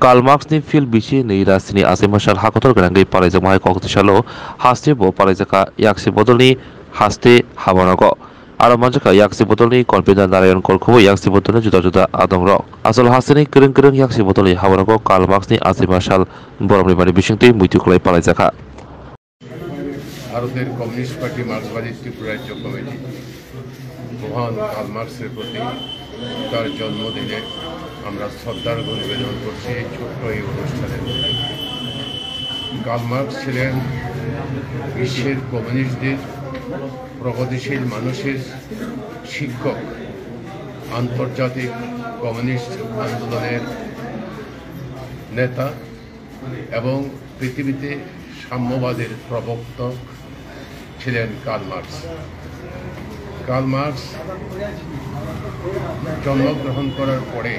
Karl Marx ni fil bisi ni rasini asimashal hakotor gerangai palajak mahai koktisalo haste bo palajaka yaksi bodolni haste habanago aro manjaka yaksi bodolni konpida narayan kolkobo yaksi bodolni juda juda adongrok asal hasteni kereng kereng yaksi bodolni habanago Karl Marx ni asimashal boromni bani bisingti muituklai palajaka ভারতের communist party মার্ক্সবাদী Tripura রাজ্য committee মহান curl মার্ক্সের প্রতি তার জন্মদিনে আমরা শ্রদ্ধার্ঘ নিবেদন করছি এই ছোট্ট এই অনুষ্ঠানের মধ্যে। কার্ল মার্ক্স ছিলেন বিশ্বের কমিউনিস্টদের, প্রগতিশীল মানুষের শিক্ষক, আন্তর্জাতিক কমিউনিস্ট আন্দোলনের নেতা এবং পৃথিবীতে সাম্যবাদের প্রবক্তা ছিলেন কার্ল মার্ক্স। কার্ল মার্ক্স জন্মগ্রহণ করার পরে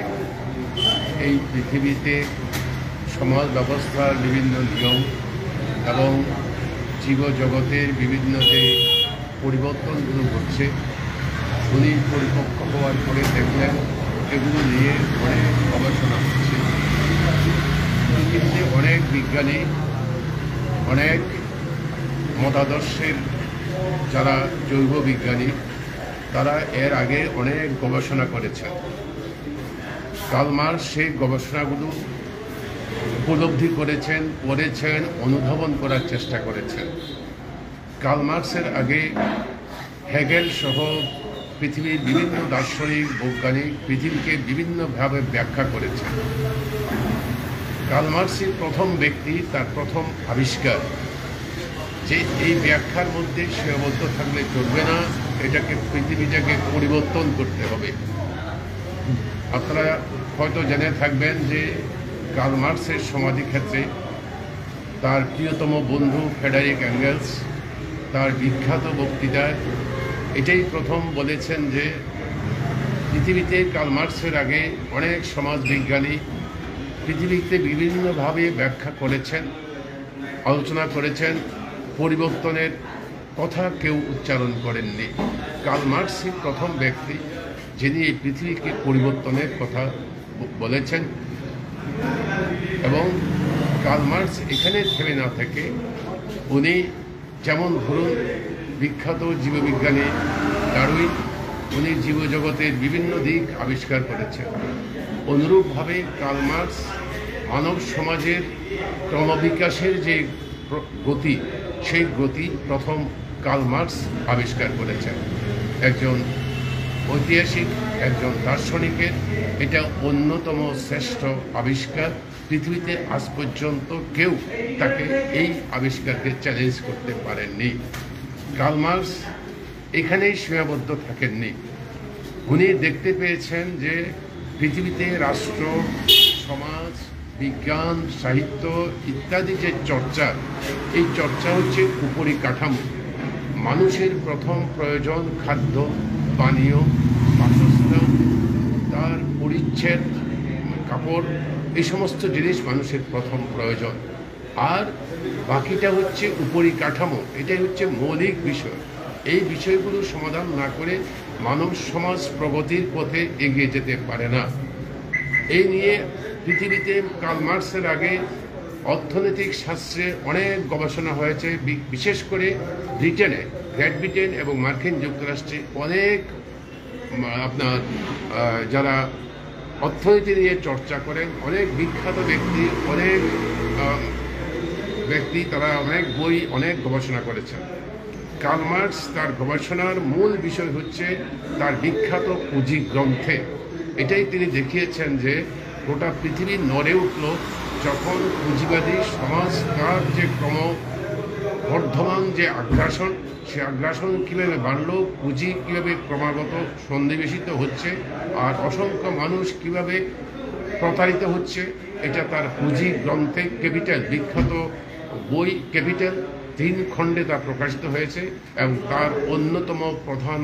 এই পৃথিবীতে সমাজ ব্যবস্থার বিভিন্ন নিয়ম এবং জীবজগতের বিভিন্ন যে পরিবর্তনগুলো ঘটছে উনি পরিপক্ক হওয়ার পরে দেখলেন এগুলো নিয়ে অনেক গবেষণা হচ্ছে। পৃথিবীতে অনেক বিজ্ঞানী, অনেক মতাদর্শের যারা জৈব বিজ্ঞানী তারা এর আগে অনেক গবেষণা করেছেন। কার্ল মার্ক্স সেই গবেষণাগুলো উপলব্ধি করেছেন, পড়েছেন, অনুধাবন করার চেষ্টা করেছেন। কার্ল মার্ক্সের আগে হেগেল সহ পৃথিবীর বিভিন্ন দার্শনিক বৈজ্ঞানিক পৃথিবীকে বিভিন্নভাবে ব্যাখ্যা করেছেন। কার্ল মার্ক্সই প্রথম ব্যক্তি, তার প্রথম আবিষ্কার যে এই ব্যাখ্যার মধ্যে সীমাবদ্ধ থাকলে চলবে না, এটাকে পৃথিবীটাকে পরিবর্তন করতে হবে। আপনারা হয়তো জেনে থাকবেন যে কার্ল মার্ক্সের সমাধিক্ষেত্রে তার প্রিয়তম বন্ধু ফ্রেডারিক এঙ্গেলস তার বিখ্যাত বক্তৃতায় এটাই প্রথম বলেছেন যে পৃথিবীতে কার্ল মার্ক্সের আগে অনেক সমাজবিজ্ঞানী পৃথিবীতে বিভিন্নভাবে ব্যাখ্যা করেছেন, আলোচনা করেছেন, পরিবর্তনের কথা কেউ উচ্চারণ করেননি। কার্ল মার্ক্সই প্রথম ব্যক্তি যিনি এই পৃথিবীকে পরিবর্তনের কথা বলেছেন। এবং কার্ল মার্ক্স এখানে থেমে না থেকে উনি যেমন ধরুন বিখ্যাত জীববিজ্ঞানী ডারউইন, উনি জীবজগতের বিভিন্ন দিক আবিষ্কার করেছেন। অনুরূপভাবে কার্ল মার্ক্স মানব সমাজের ক্রমবিকাশের যে গতি, সেই গতি প্রথম কার্ল মার্ক্স আবিষ্কার করেছেন। একজন ঐতিহাসিক, একজন দার্শনিকের এটা অন্যতম শ্রেষ্ঠ আবিষ্কার। পৃথিবীতে আজ পর্যন্ত কেউ তাকে এই আবিষ্কারকে চ্যালেঞ্জ করতে পারেননি। কার্ল মার্ক্স এখানেই সীমাবদ্ধ থাকেননি। উনি দেখতে পেয়েছেন যে পৃথিবীতে রাষ্ট্র, সমাজ, বিজ্ঞান, সাহিত্য ইত্যাদি যে চর্চা, এই চর্চা হচ্ছে উপরিকাঠামো। মানুষের প্রথম প্রয়োজন খাদ্য, পানীয়, বাসস্থান, তার পরিচ্ছদ, কাপড়, এই সমস্ত জিনিস মানুষের প্রথম প্রয়োজন। আর বাকিটা হচ্ছে উপরিকাঠামো, এটাই হচ্ছে মৌলিক বিষয়। এই বিষয়গুলো সমাধান না করে মানব সমাজ প্রগতির পথে এগিয়ে যেতে পারে না। এই নিয়ে পৃথিবীতে কার্ল মার্ক্সের আগে অর্থনৈতিক শাস্ত্রে অনেক গবেষণা হয়েছে। বিশেষ করে ব্রিটেনে, গ্রেট ব্রিটেন এবং মার্কিন যুক্তরাষ্ট্রে অনেক আপনার যারা অর্থনীতি নিয়ে চর্চা করেন, অনেক বিখ্যাত ব্যক্তি, অনেক ব্যক্তি তারা অনেক বই, অনেক গবেষণা করেছেন। কার্ল মার্ক্স তার গবেষণার মূল বিষয় হচ্ছে তার বিখ্যাত পুঁজি গ্রন্থে। এটাই তিনি দেখিয়েছেন যে গোটা পৃথিবী নড়ে উঠল যখন পুঁজিবাদী সমাজ তার যে ক্রমবর্ধমান যে আগ্রাসন, সে আগ্রাসন কীভাবে বাড়ল, পুঁজি কীভাবে ক্রমাগত সন্নিবেশিত হচ্ছে, আর অসংখ্য মানুষ কীভাবে প্রতারিত হচ্ছে, এটা তার পুঁজি গ্রন্থে, ক্যাপিটাল, বিখ্যাত বই ক্যাপিটাল 3 খণ্ডে তা প্রকাশিত হয়েছে। এবং তার অন্যতম প্রধান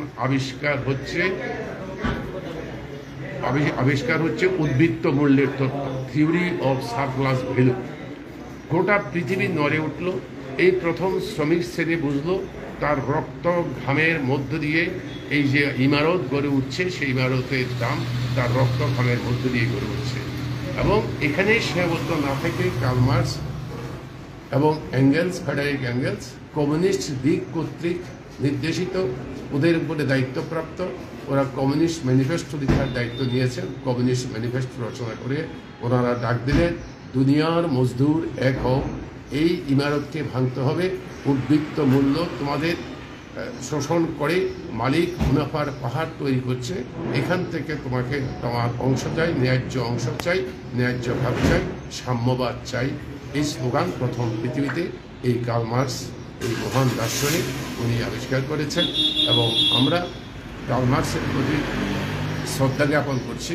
আবিষ্কার হচ্ছে উদ্বৃত্ত মূল্যের তত্ত্ব, থিওরি অফ সারপ্লাস ভ্যালু। গোটা পৃথিবী নড়ে উঠল। এই প্রথম শ্রমিক শ্রেণী বুঝলো তার রক্ত ঘামের মধ্য দিয়ে এই যে ইমারত গড়ে উঠছে, সেই ইমারতের দাম তার রক্ত ঘামের মধ্য দিয়ে গড়ে উঠছে। এবং এখানেই সীমাবদ্ধ না থেকে কার্ল মার্কস এবং অ্যাঙ্গেলস, ফ্রেডারিক অ্যাঙ্গেলস কমিউনিস্ট দিক কর্তৃক নির্দেশিত, ওদের উপরে দায়িত্বপ্রাপ্ত, ওরা কমিউনিস্ট ম্যানিফেস্টো লেখার দায়িত্ব নিয়েছেন। কমিউনিস্ট ম্যানিফেস্টো রচনা করে ওনারা ডাক দিলেন, দুনিয়ার মজদুর এক হও, এই ইমারতকে ভাঙতে হবে, উদ্বৃত্ত মূল্য তোমাদের শোষণ করে মালিক মুনাফার পাহাড় তৈরি করছে, এখান থেকে তোমাকে তোমার অংশ চাই, ন্যায্য অংশ চাই, ন্যায্য ভাগ চাই, সাম্যবাদ চাই। এই স্লোগান প্রথম পৃথিবীতে এই কার্ল মার্কস, এই মহান দার্শনিক, উনি আবিষ্কার করেছেন। এবং আমরা কার্ল মার্কসের প্রতি শ্রদ্ধা জ্ঞাপন করছি।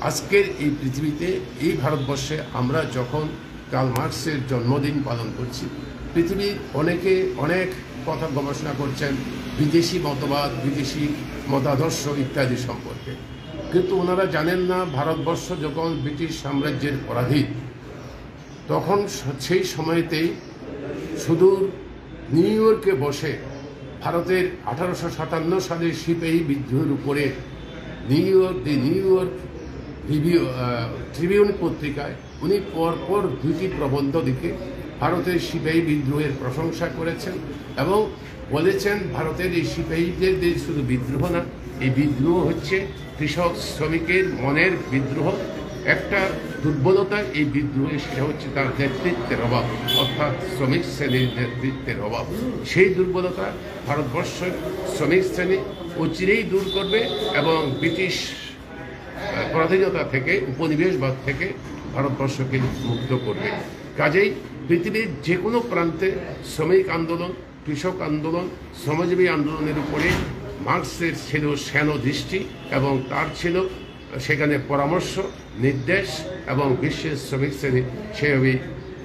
আজকের এই পৃথিবীতে, এই ভারতবর্ষে আমরা যখন কার্ল মার্কসের জন্মদিন পালন করছি, পৃথিবীর অনেকে অনেক কথা গবেষণা করছেন বিদেশি মতবাদ, বিদেশি মতাদর্শ ইত্যাদি সম্পর্কে, কিন্তু ওনারা জানেন না ভারতবর্ষ যখন ব্রিটিশ সাম্রাজ্যের পরাধীন, তখন সেই সময়তেই সুদূর নিউ ইয়র্কে বসে ভারতের 1857 সালের সিপাহী বিদ্রোহের উপরে নিউ ইয়র্ক ট্রিবিউন পত্রিকায় উনি পরপর 2টি প্রবন্ধ লিখে ভারতের সিপাহী বিদ্রোহের প্রশংসা করেছেন এবং বলেছেন ভারতের এই সিপাহীদের শুধু বিদ্রোহ না, এই বিদ্রোহ হচ্ছে কৃষক শ্রমিকের মনের বিদ্রোহ। একটা দুর্বলতা এই বিদ্রোহে, সেটা হচ্ছে তার নেতৃত্বের অভাব, অর্থাৎ শ্রমিক শ্রেণীর নেতৃত্বের অভাব। সেই দুর্বলতা ভারতবর্ষের শ্রমিক শ্রেণী অচিরেই দূর করবে এবং ব্রিটিশ পরাধীনতা থেকে, উপনিবেশবাদ থেকে ভারতবর্ষকে মুক্ত করবে। কাজেই পৃথিবীর যে কোনো প্রান্তে শ্রমিক আন্দোলন, কৃষক আন্দোলন, শ্রমজীবী আন্দোলনের উপরে মার্কসের ছিল শ্যান দৃষ্টি এবং তার ছিল সেখানে পরামর্শ, নির্দেশ এবং বিশ্বের শ্রমিক শ্রেণী সেভাবেই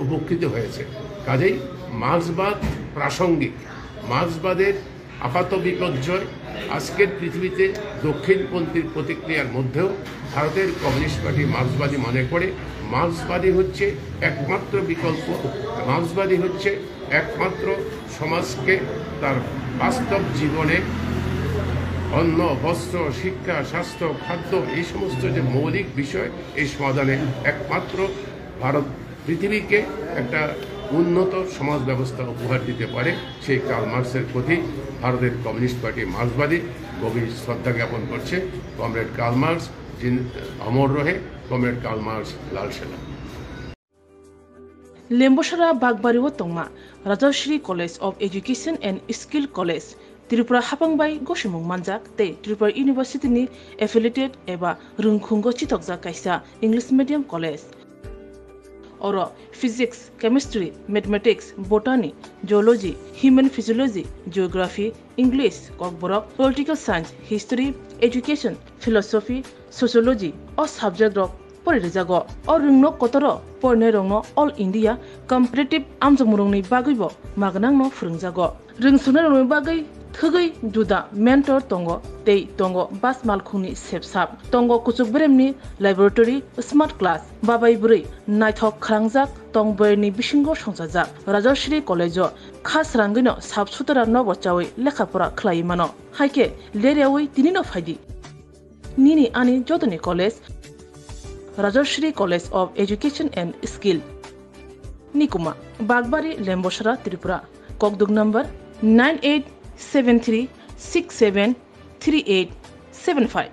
উপকৃত হয়েছে। কাজেই মার্ক্সবাদ প্রাসঙ্গিক। মার্ক্সবাদের আপাত বিপর্যয় আজকের পৃথিবীতে দক্ষিণপন্থীর প্রতিক্রিয়ার মধ্যেও ভারতের কমিউনিস্ট পার্টি মার্ক্সবাদী মনে করে মার্ক্সবাদী হচ্ছে একমাত্র বিকল্প, মার্ক্সবাদী হচ্ছে একমাত্র সমাজকে তার বাস্তব জীবনে অন্ন, বস্ত্র, শিক্ষা, স্বাস্থ্য, খাদ্য, এই সমস্ত যে মৌলিক বিষয়, এই সমাধানে একমাত্র ভারত পৃথিবীকে একটা উন্নত সমাজ ব্যবস্থা উপহার দিতে পারে। সেই কার্ল মার্কসের প্রতি ভারতের কমিউনিস্ট পার্টি মার্ক্সবাদী গভীর শ্রদ্ধা জ্ঞাপন করছে। কমরেড কার্ল মার্কস যিনি অমর রহে, কমরেড কার্ল মার্কস লাল সেনা। লেম্বসারা বাগবাড়িও তংমা Rajshree college of education and skill college Tripura हापांबाई गसिमुं मानजाक ते त्रिपुरा यूनिवर्सिटी एफिलिएटेड एबा रुंखुंगो चितकजा कायसा इंग्लिश मीडियम कॉलेज और physics, chemistry, mathematics, botany, geology, human physiology, geography, English, Kokborok, political science, history, education, philosophy, sociology और सब्जेक्ट रक परिरेजागो और रुंगनो कतरो परने रंगनो ऑल इंडिया कम्पिटिटिव आमजमुरंनि बागैबो मागनांनो फोरोंजागो रोंसुनो रंगनि बागै थगै जुदा मेंटर तंगो तै तंगो बास मालखुंनि सेबसाब तंगो कुचुक ब्रेमनि लैबोरेटरी स्मार्ट क्लास बाबाय बुरै नायथक खालांजाक तंबरनि बिसिंगो संजाजाक राजश्री कलेजो खास रांगैनो साबसुतरा नबचावै लेखाफोरा खलायमानो हायके लेरेवै तिनिनो फायदि निनि आनि जतनि college Rajshree college of education and skill निकुमा बागबारी लेम्बसरा त्रिपुरा ककदुक नंबर 9873673875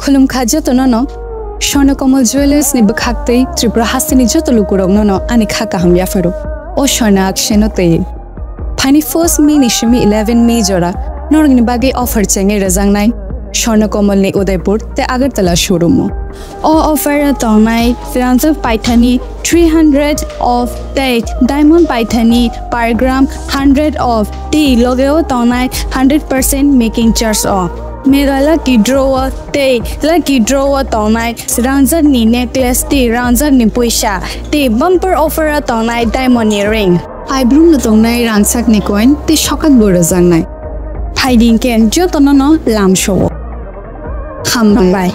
खुलुम खाजतनो स्वर्णकमल ज्वेलर्स नि बखाक्तै त्रिपुरा हासिनि जतलुकुरगनो आनि खाका हमया फरो ओ स्वर्णा अक्षेनते फाइनि फर्स्ट मे निशमी 11 मे जरा नरगनि बागे ऑफर चेंगे रजांगनाय स्वर्णकमल नि उदयपुर ते आगरतला शोरूम ओ ऑफर तंगनाय फिनांसर पाइथानी 300 ऑफ डेट डायमंड पाइथानी पर ग्राम 100 ऑफ टी लोगेओ तंगनाय 100% मेकिंग चार्ज ऑफ मेरा लकी ड्रॉ तंगनाय रांजर नि नेकलेस टी रांजर नि पैसा टी बम्पर ऑफर तंगनाय डायमंड रिंग आइब्रुम तंगनाय रांसाक नि कॉइन टी शकात बोरजांनाय फाइडिंग केन जतनो लाम शो खामबाय